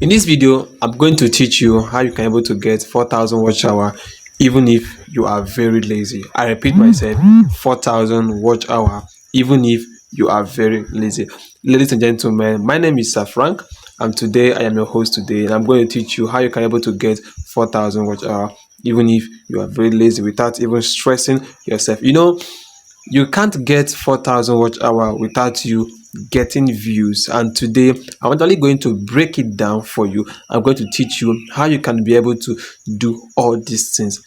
In this video, I'm going to teach you how you can able to get 4,000 watch hour even if you are very lazy. I repeat myself, 4,000 watch hour even if you are very lazy. Ladies and gentlemen, my name is Sir Frank and today I am your host today and I'm going to teach you how you can able to get 4,000 watch hour even if you are very lazy without even stressing yourself. You can't get 4,000 watch hour without you getting views, and today I'm actually going to break it down for you. I'm going to teach you how you can be able to do all these things.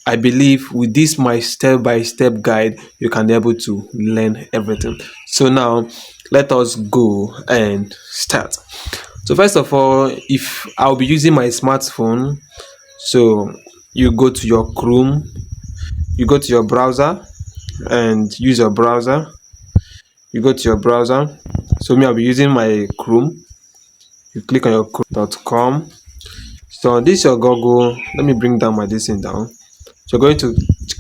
I believe with this my step-by-step guide you can be able to learn everything. So now let us go and start. So first of all, if I'll be using my smartphone, so you go to your Chrome, you go to your browser and use your browser. You go to your browser. So me, I'll be using my Chrome. You click on your chrome.com. So this is your Google. Let me bring down my this thing down. So you're going to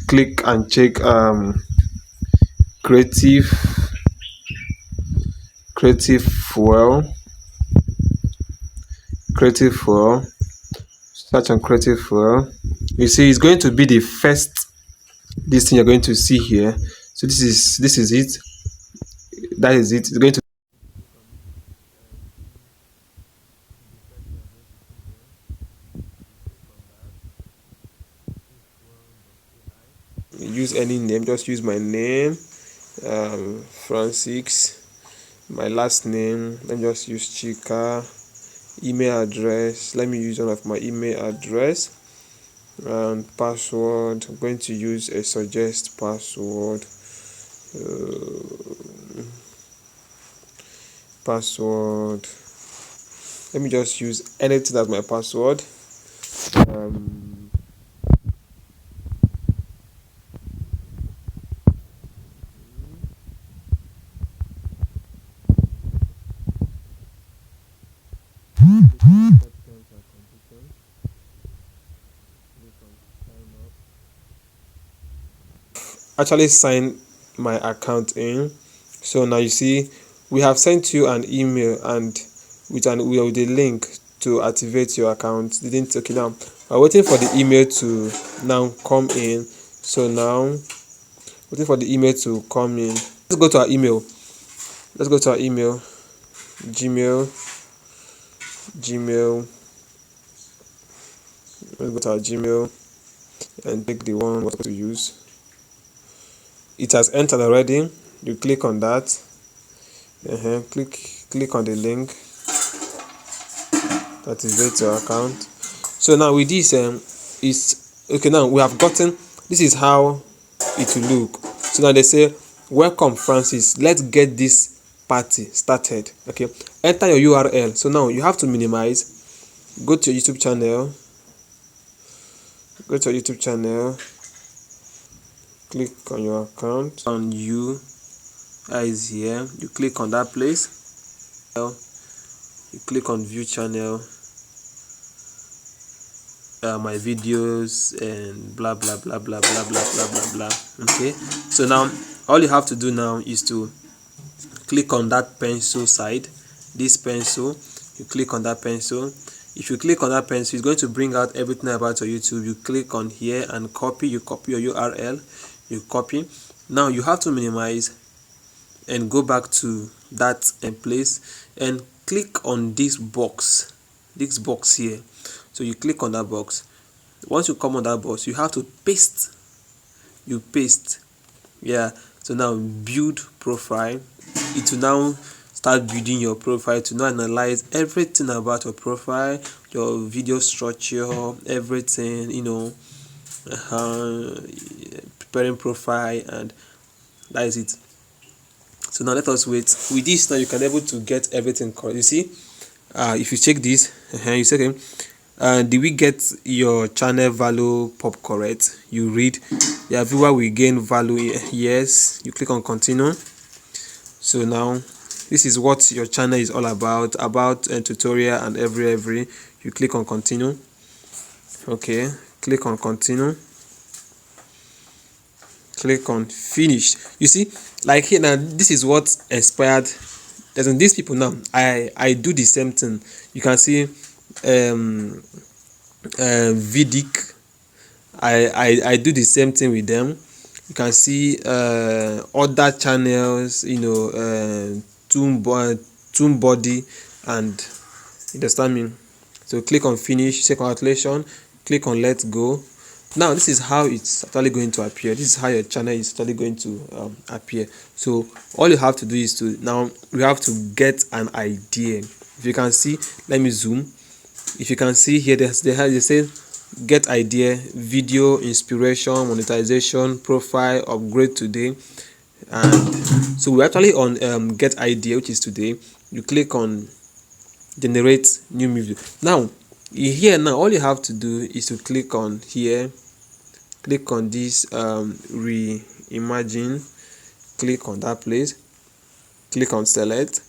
click and check creative creative fuel creative fuel. Search on creative fuel. You see, it's going to be the first this thing you're going to see here. So this is it. That is it. It's going to use any name. Just use my name, Francis. My last name. Let me just use Chika. Email address. Let me use one of my email address. And password. I'm going to use a suggest password. Password. Let me just use anything as my password. Um, actually sign my account in. So now you see we have sent you an email and with the link to activate your account. Didn't okay now. We're waiting for the email to now come in. So now waiting for the email to come in. Let's go to our email. Let's go to our email. Gmail. Let's go to our Gmail and take the one we're to use. It has entered already. You click on that. Click on the link to activate your account. So now with this is okay. Now we have gotten, this is how it will look. So now they say, welcome Francis, let's get this party started. Okay, enter your URL. So now you have to minimize, go to your YouTube channel, click on your account, on you is here, you click on that place, you click on view channel, my videos and blah blah blah blah blah blah blah blah blah. Okay, so now all you have to do now is to click on that pencil side, this pencil. You click on that pencil. If you click on that pencil, it's going to bring out everything about your YouTube. You click on here and copy. You copy your URL, you copy. Now you have to minimize and go back to that place and click on this box here. So you click on that box. Once you come on that box, you have to paste. You paste. Yeah. So now build profile. It will now start building your profile to now analyze everything about your profile, your video structure, everything, preparing profile, and that is it. So now let us wait. With this now you can able to get everything correct. You see, if you check this, you say, okay, did we get your channel value pop correct? You read, your viewer will gain value. Yes, you click on continue. So now this is what your channel is all about tutorial and every. You click on continue. Okay, click on continue, click on finish. You see, like here now, this is what expired. There's these people now, I do the same thing. You can see um Vidic. I do the same thing with them. You can see other channels, Tomb Body, and you understand me. So click on finish, say congratulations, click on let go. Now this is how it's actually going to appear. This is how your channel is actually going to appear. So all you have to do is to, now we have to get an idea. If you can see, let me zoom. If you can see here, they say get idea, video, inspiration, monetization, profile, upgrade today. And so we're actually on get idea, which is today. You click on generate new video. Now here, now all you have to do is to click on here, click on this reimagine, click on that place, click on select.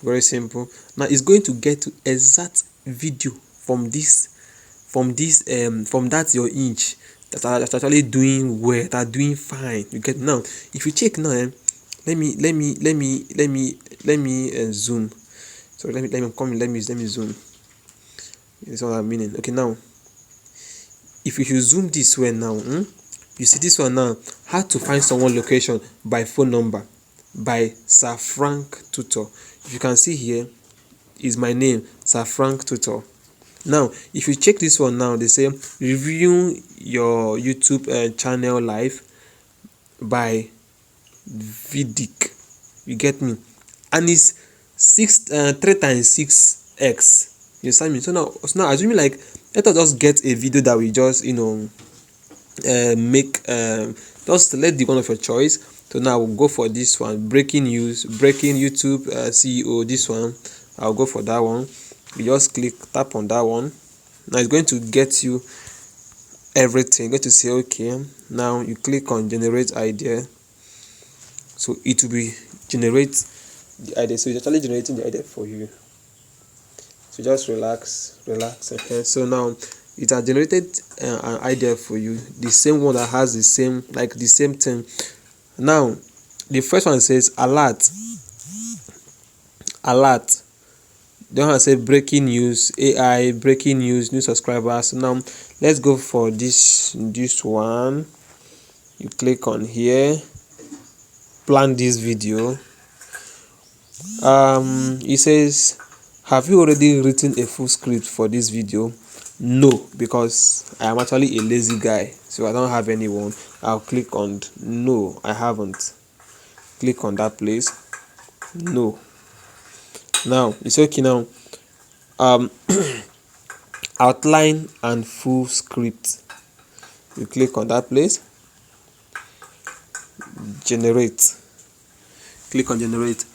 Very simple. Now it's going to get to exact video from that your inch that are actually doing well, that are doing fine. You get now. If you check now, let me zoom. So let me zoom. This is what I'm meaning. Okay, now if you zoom this way now, you see this one now, how to find someone location by phone number, by Sir Frank Tutor. If you can see here is my name, Sir Frank Tutor. Now if you check this one now, they say review your YouTube channel live by Vidic. You get me? And it's 3 times 6x. You understand me? So now assuming like, let us just get a video that we just make, just select the one of your choice. So now we'll go for this one, breaking news, breaking YouTube CEO. This one, I'll go for that one. You just tap on that one. Now it's going to get you everything. You're going to say okay. Now you click on generate idea. So it will be generate the idea. So it's actually generating the idea for you. So just relax. Okay. So now it has generated an idea for you, the same one that has the same thing. Now the first one says alert. The one say breaking news, AI, breaking news, new subscribers. So now let's go for this one. You click on here, plan this video. It says, have you already written a full script for this video? No, because I am actually a lazy guy, so I don't have anyone. I'll click on no, I haven't. Click on that place. No. Now it's okay. Now outline and full script. You click on that place, generate. Click on generate.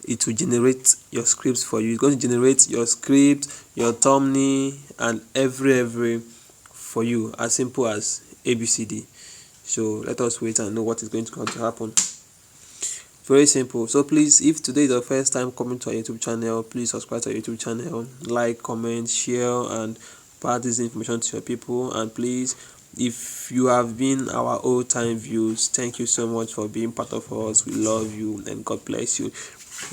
It will generate your scripts for you. It's going to generate your script, your thumbnail, and every for you, as simple as ABCD. So let us wait and know what is going to happen. Very simple. So please, if today is your first time coming to our YouTube channel, please subscribe to our YouTube channel, like, comment, share, and pass this information to your people. And please, if you have been our old time views, thank you so much for being part of us. We love you and God bless you.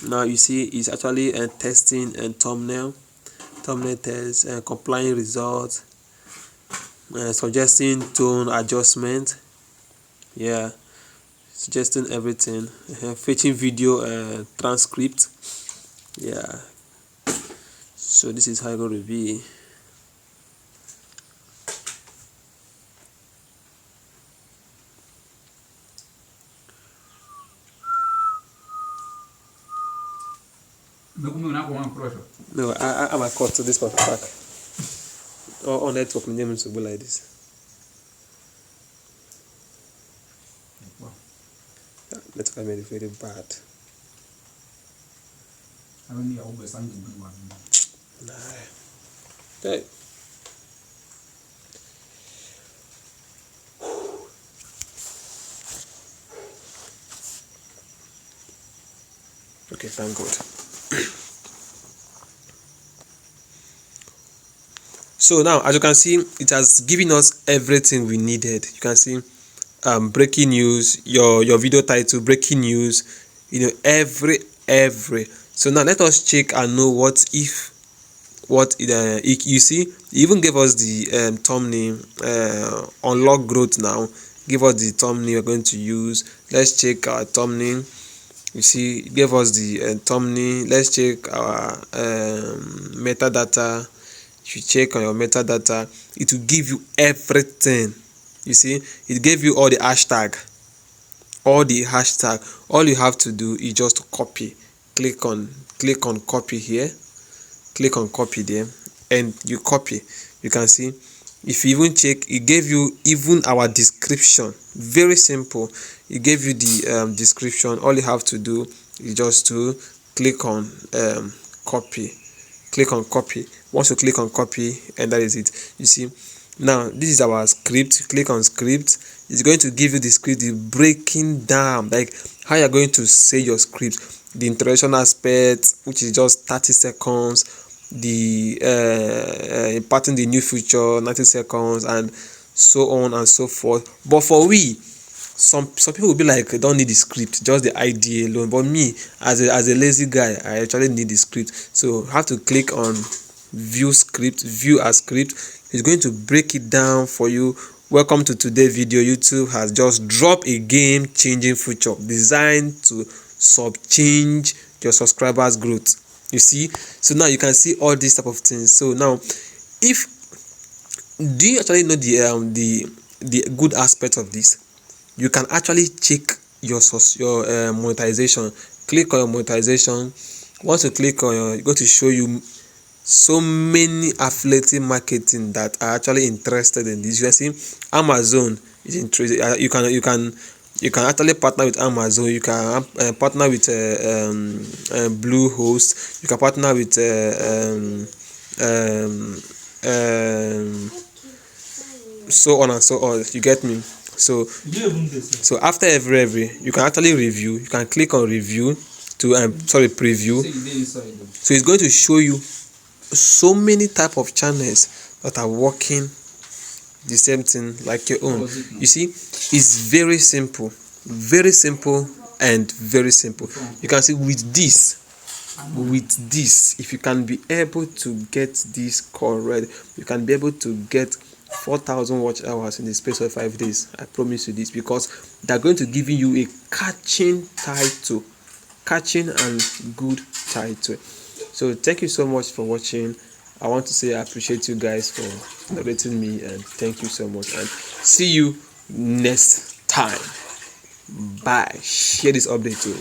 Now you see it's actually testing and thumbnail test, complying results, suggesting tone adjustment, yeah, suggesting everything, fetching video transcript, yeah. So this is how it's going to be. No, I'm a cut to this part back. Or network name to be like this. Network made it very bad. Nah. Hey. Okay, thank God. So now, as you can see, it has given us everything we needed. You can see breaking news, your video title, breaking news, every. So now let us check and know what if what you see, he even gave us the thumbnail, unlock growth now. Give us the thumbnail we're going to use. Let's check our thumbnail. You see, it gave us the thumbnail. Let's check our metadata. If you check on your metadata, it will give you everything. You see, it gave you all the hashtag. All you have to do is just copy. Click on copy here, click on copy there, and you copy. You can see, if you even check, it gave you even our description. Very simple. It gave you the description. All you have to do is just to click on copy. Click on copy. Once you click on copy, and that is it. You see, now this is our script. Click on script. It's going to give you the script, the breaking down, like how you're going to say your script, the introduction aspect, which is just 30 seconds, the imparting the new feature, 90 seconds, and so on and so forth. But for we, some people will be like, I don't need the script, just the idea alone. But me, as a lazy guy, I actually need the script. So I have to click on view script, view as script. It's going to break it down for you. Welcome to today's video. YouTube has just dropped a game changing feature designed to change your subscribers growth. You see, so now you can see all these type of things. So now, if do you actually know the good aspect of this? You can actually check your monetization. Click on your monetization. Once you click on it's going to show you so many affiliate marketing that are actually interested in this. You see, Amazon is interested. You can actually partner with Amazon. You can partner with Bluehost. You can partner with so on and so on. You get me? So after every you can actually review. You can click on review to preview. So it's going to show you so many type of channels that are working the same thing like your own. You see, it's very simple and very simple. You can see with this, if you can be able to get this correct, you can be able to get 4,000 watch hours in the space of 5 days. I promise you this, because they're going to give you a catching and good title. So thank you so much for watching. I want to say I appreciate you guys for rating me, and thank you so much, and see you next time. Bye. Share this update too.